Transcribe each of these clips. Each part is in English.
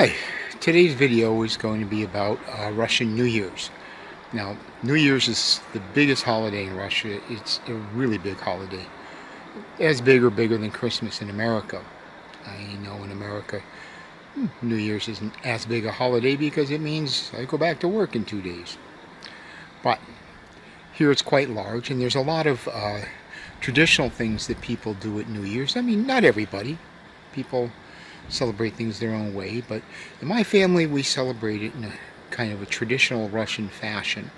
Hi, today's video is going to be about Russian New Year's. Now, New Year's is the biggest holiday in Russia. It's a really big holiday, as big or bigger than Christmas in America. I know in America, New Year's isn't as big a holiday because it means I go back to work in 2 days. But here it's quite large, and there's a lot of traditional things that people do at New Year's. I mean, not everybody. People celebrate things their own way, but in my family we celebrate it in a kind of a traditional Russian fashion,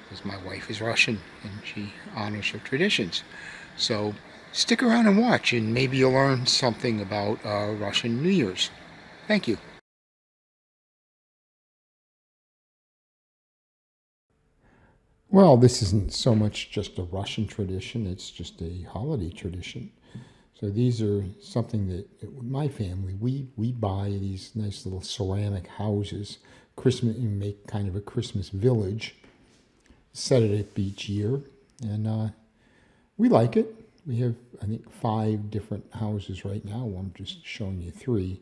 because my wife is Russian and she honors her traditions. So stick around and watch, and maybe you'll learn something about Russian New Year's. Thank you. Well, this isn't so much just a Russian tradition, it's just a holiday tradition. So these are something that my family, we buy these nice little ceramic houses, Christmas, and make kind of a Christmas village, set it up each year, and we like it. We have, I think, 5 different houses right now. I'm just showing you 3.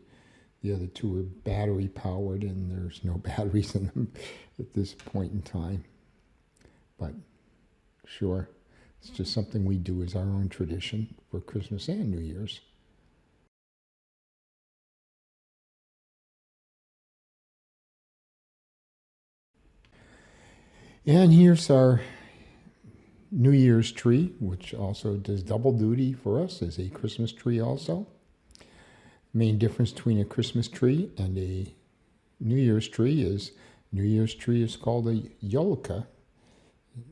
The other 2 are battery powered, and there's no batteries in them at this point in time. But sure. It's just something we do as our own tradition for Christmas and New Year's. And here's our New Year's tree, which also does double duty for us as a Christmas tree also. Main difference between a Christmas tree and a New Year's tree is New Year's tree is called a yolka.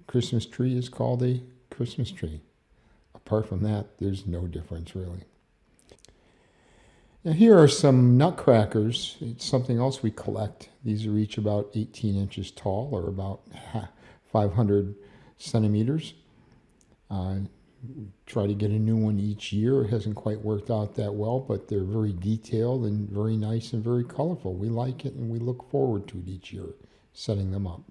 Christmas tree is called a Christmas tree. Apart from that, there's no difference really. Now here are some nutcrackers. It's something else we collect. These are each about 18 inches tall, or about 500 centimeters. Try to get a new one each year. It hasn't quite worked out that well, but they're very detailed and very nice and very colorful. We like it and we look forward to it each year, setting them up.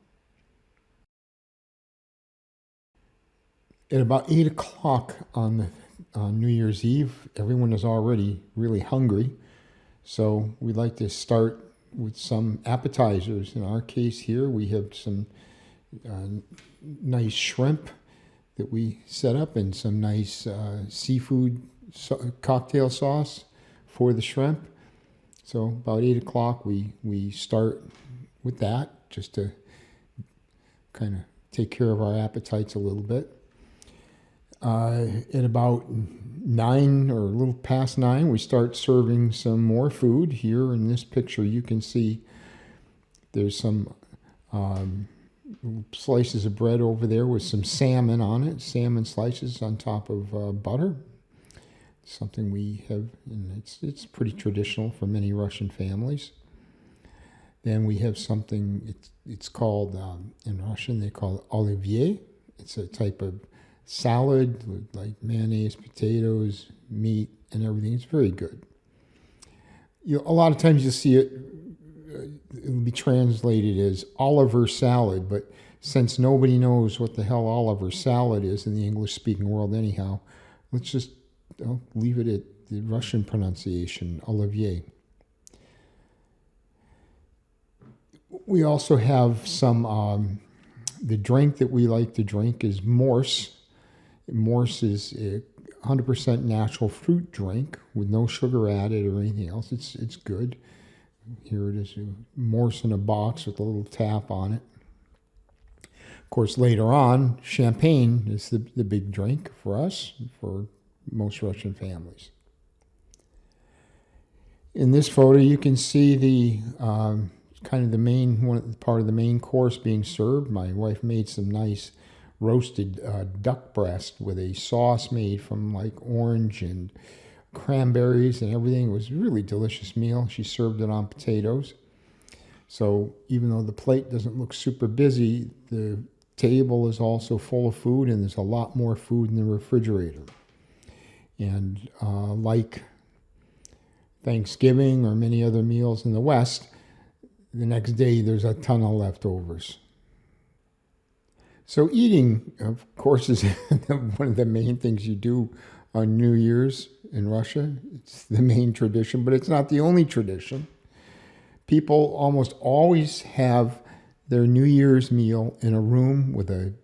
At about 8 o'clock on New Year's Eve, everyone is already really hungry. So we like to start with some appetizers. In our case here, we have some nice shrimp that we set up, and some nice seafood cocktail sauce for the shrimp. So about 8 o'clock, we start with that, just to kind of take care of our appetites a little bit. At about 9 or a little past 9, we start serving some more food. Here in this picture, you can see there's some slices of bread over there with some salmon on it, salmon slices on top of butter. Something we have, and it's pretty traditional for many Russian families. Then we have something, it's called, in Russian, they call it olivier. It's a type of salad with like mayonnaise, potatoes, meat, and everything. It's very good. A lot of times you'll see it, it'll be translated as Oliver salad, but since nobody knows what the hell Oliver salad is in the English-speaking world anyhow, let's just leave it at the Russian pronunciation, olivier. We also have some, the drink that we like to drink is morse. Morse is a 100% natural fruit drink with no sugar added or anything else. It's good. Here it is, morse in a box with a little tap on it. Of course, later on, champagne is the big drink for us, for most Russian families. In this photo, you can see the kind of the main part of the main course being served. My wife made some nice roasted duck breast with a sauce made from like orange and cranberries and everything. It was a really delicious meal. She served it on potatoes. So even though the plate doesn't look super busy, the table is also full of food, and there's a lot more food in the refrigerator. And like Thanksgiving or many other meals in the West, the next day there's a ton of leftovers. So eating, of course, is one of the main things you do on New Year's in Russia. It's the main tradition, but it's not the only tradition. People almost always have their New Year's meal in a room with a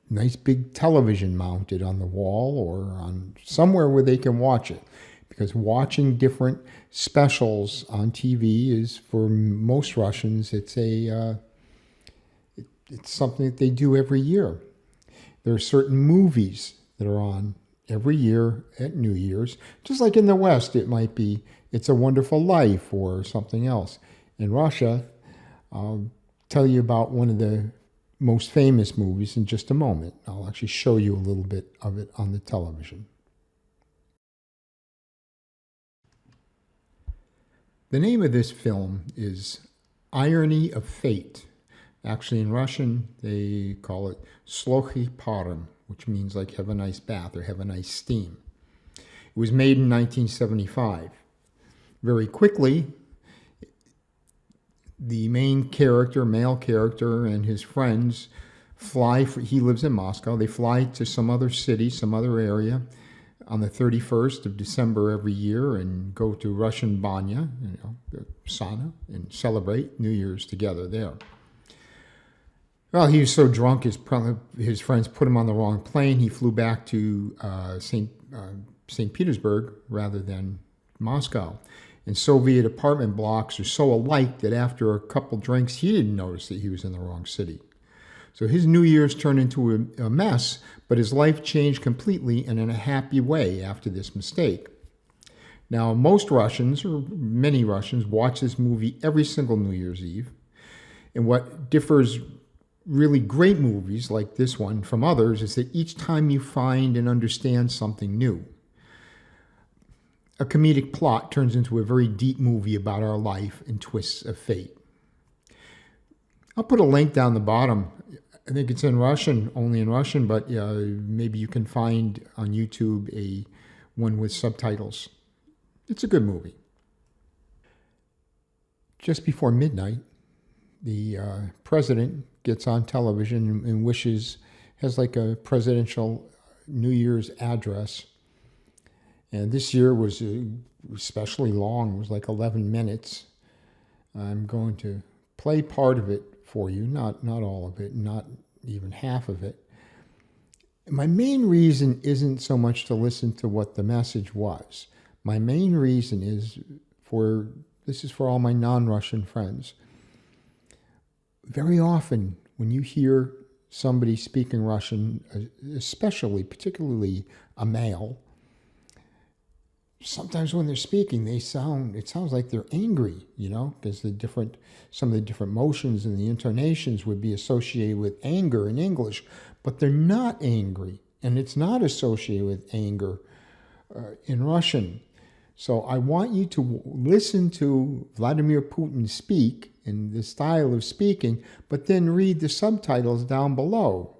nice big television mounted on the wall or on somewhere where they can watch it. Because watching different specials on TV is, for most Russians, it's something that they do every year. There are certain movies that are on every year at New Year's. Just like in the West, it might be It's a Wonderful Life or something else. In Russia, I'll tell you about one of the most famous movies in just a moment. I'll actually show you a little bit of it on the television. The name of this film is Irony of Fate. Actually, in Russian, they call it Slokhy Parim, which means like have a nice bath or have a nice steam. It was made in 1975. Very quickly, the main character, male character, and his friends he lives in Moscow, they fly to some other city, some other area on the 31st of December every year and go to Russian Banya, the sauna, and celebrate New Year's together there. Well, he was so drunk, his friends put him on the wrong plane. He flew back to St. Petersburg rather than Moscow. And Soviet apartment blocks are so alike that after a couple drinks, he didn't notice that he was in the wrong city. So his New Year's turned into a mess, but his life changed completely and in a happy way after this mistake. Now, most Russians, or many Russians, watch this movie every single New Year's Eve. And what differs really great movies like this one from others is that each time you find and understand something new. A comedic plot turns into a very deep movie about our life and twists of fate. I'll put a link down the bottom. I think it's in Russian, only in Russian, but maybe you can find on YouTube one with subtitles. It's a good movie. Just before midnight, the president gets on television and has like a presidential New Year's address. And this year was especially long. It was like 11 minutes. I'm going to play part of it for you, not all of it, not even half of it. My main reason isn't so much to listen to what the message was. My main reason is this is for all my non-Russian friends. Very often when you hear somebody speaking Russian, particularly a male, sometimes when they're speaking, it sounds like they're angry, because some of the different motions and the intonations would be associated with anger in English, but they're not angry, and it's not associated with anger in Russian. So I want you to listen to Vladimir Putin speak in the style of speaking, but then read the subtitles down below.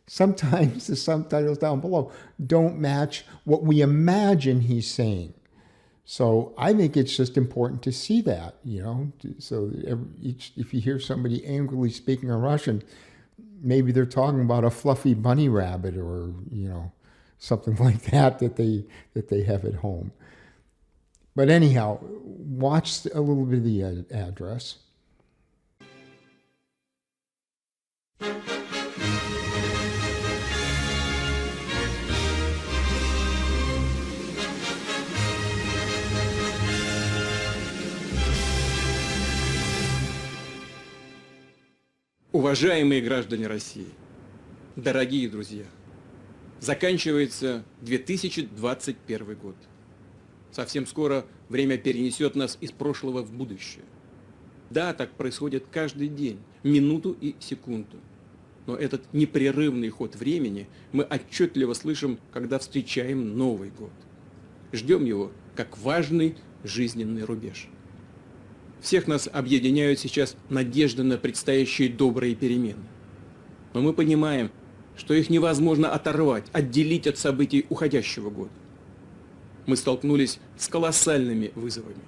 Sometimes the subtitles down below don't match what we imagine he's saying. So I think it's just important to see that, So if you hear somebody angrily speaking in Russian, maybe they're talking about a fluffy bunny rabbit or, something like that they have at home. But anyhow, watch a little bit of the address. Уважаемые граждане России, дорогие друзья, заканчивается 2021 год. Совсем скоро время перенесет нас из прошлого в будущее. Да, так происходит каждый день, минуту и секунду. Но этот непрерывный ход времени мы отчетливо слышим, когда встречаем Новый год. Ждем его как важный жизненный рубеж. Всех нас объединяют сейчас надежды на предстоящие добрые перемены. Но мы понимаем, что их невозможно оторвать, отделить от событий уходящего года. Мы столкнулись с колоссальными вызовами,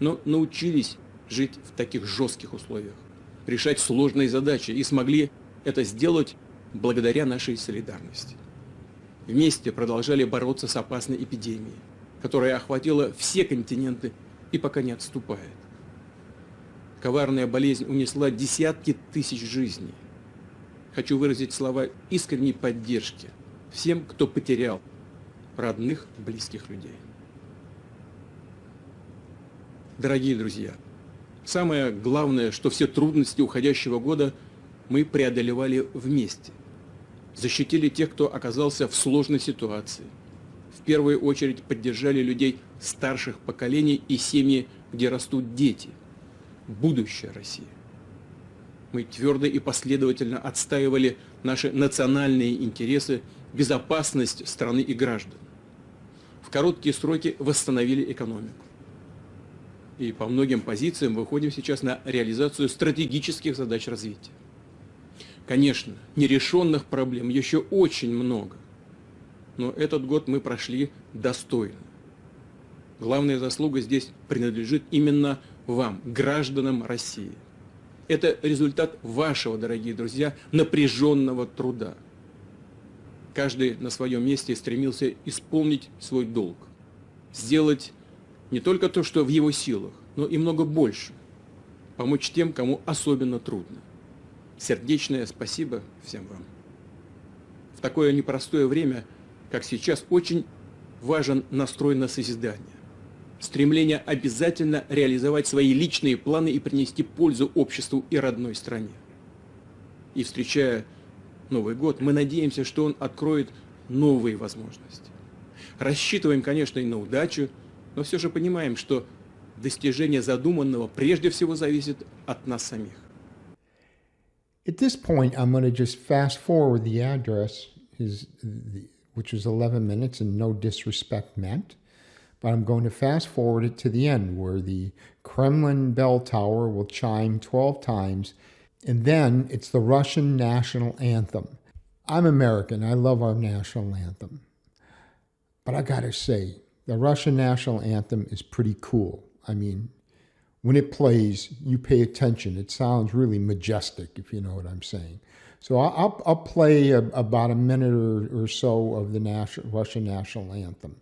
но научились жить в таких жестких условиях, решать сложные задачи и смогли это сделать благодаря нашей солидарности. Вместе продолжали бороться с опасной эпидемией, которая охватила все континенты и пока не отступает. Коварная болезнь унесла десятки тысяч жизней. Хочу выразить слова искренней поддержки всем, кто потерял родных, близких людей. Дорогие друзья, самое главное, что все трудности уходящего года мы преодолевали вместе. Защитили тех, кто оказался в сложной ситуации. В первую очередь поддержали людей старших поколений и семьи, где растут дети. Будущее России. Мы твердо и последовательно отстаивали наши национальные интересы, безопасность страны и граждан. В короткие сроки восстановили экономику. И по многим позициям выходим сейчас на реализацию стратегических задач развития. Конечно, нерешенных проблем еще очень много, но этот год мы прошли достойно. Главная заслуга здесь принадлежит именно вам, гражданам России. Это результат вашего, дорогие друзья, напряженного труда. Каждый на своем месте стремился исполнить свой долг, сделать не только то, что в его силах, но и много больше, помочь тем, кому особенно трудно. Сердечное спасибо всем вам. В такое непростое время, как сейчас, очень важен настрой на созидание. Стремление обязательно реализовать свои личные планы и принести пользу обществу и родной стране. И встречая Новый год, мы надеемся, что он откроет новые возможности. Рассчитываем, конечно, и на удачу, но все же понимаем, что достижение задуманного прежде всего зависит от нас самих. At this point, I'm going to just fast forward the address, which was 11 minutes and no disrespect meant. But I'm going to fast forward it to the end where the Kremlin bell tower will chime 12 times, and then it's the Russian national anthem. I'm American. I love our national anthem. But I got to say, the Russian national anthem is pretty cool. I mean, when it plays, you pay attention. It sounds really majestic, if you know what I'm saying. So I'll play about a minute or so of the Russian national anthem.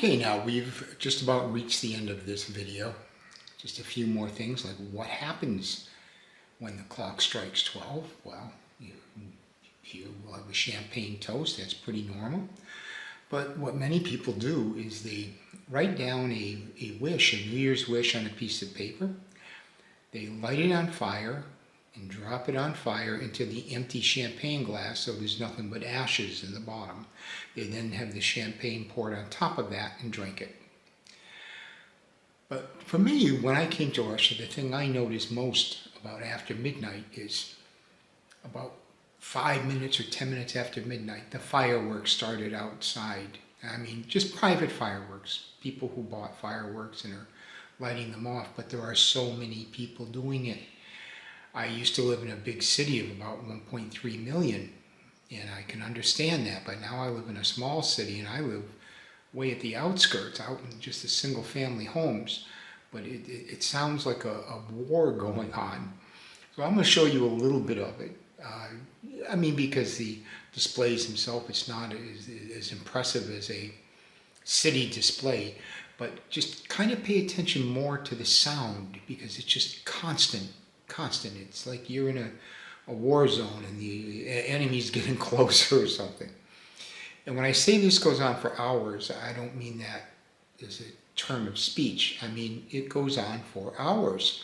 Okay, now we've just about reached the end of this video. Just a few more things, like what happens when the clock strikes 12? Well, you will have a champagne toast, that's pretty normal. But what many people do is they write down a wish, a New Year's wish on a piece of paper, They light it on fire and drop it on fire into the empty champagne glass so there's nothing but ashes in the bottom. They then have the champagne poured on top of that and drink it. But for me, when I came to Russia, the thing I noticed most about after midnight is about 5 minutes or 10 minutes after midnight, the fireworks started outside. I mean, just private fireworks, people who bought fireworks and are lighting them off, but there are so many people doing it. I used to live in a big city of about 1.3 million, and I can understand that, but now I live in a small city, and I live way at the outskirts, out in just the single family homes, but it sounds like a war going on. So I'm going to show you a little bit of it. I mean, because the displays themselves, it's not as impressive as a city display, but just kind of pay attention more to the sound, because it's just constant. It's like you're in a war zone and the enemy's getting closer or something. And when I say this goes on for hours, I don't mean that as a term of speech. I mean, it goes on for hours.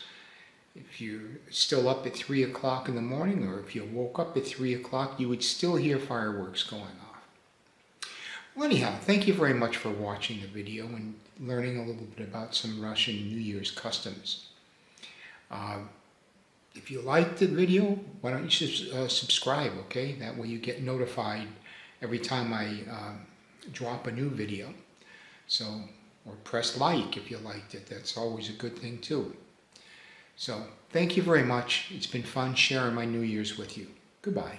If you're still up at 3 o'clock in the morning, or if you woke up at 3 o'clock, you would still hear fireworks going off. Well, anyhow, thank you very much for watching the video and learning a little bit about some Russian New Year's customs. If you liked the video, why don't you subscribe, okay? That way you get notified every time I drop a new video. So, or press like if you liked it. That's always a good thing too. So, thank you very much. It's been fun sharing my New Year's with you. Goodbye.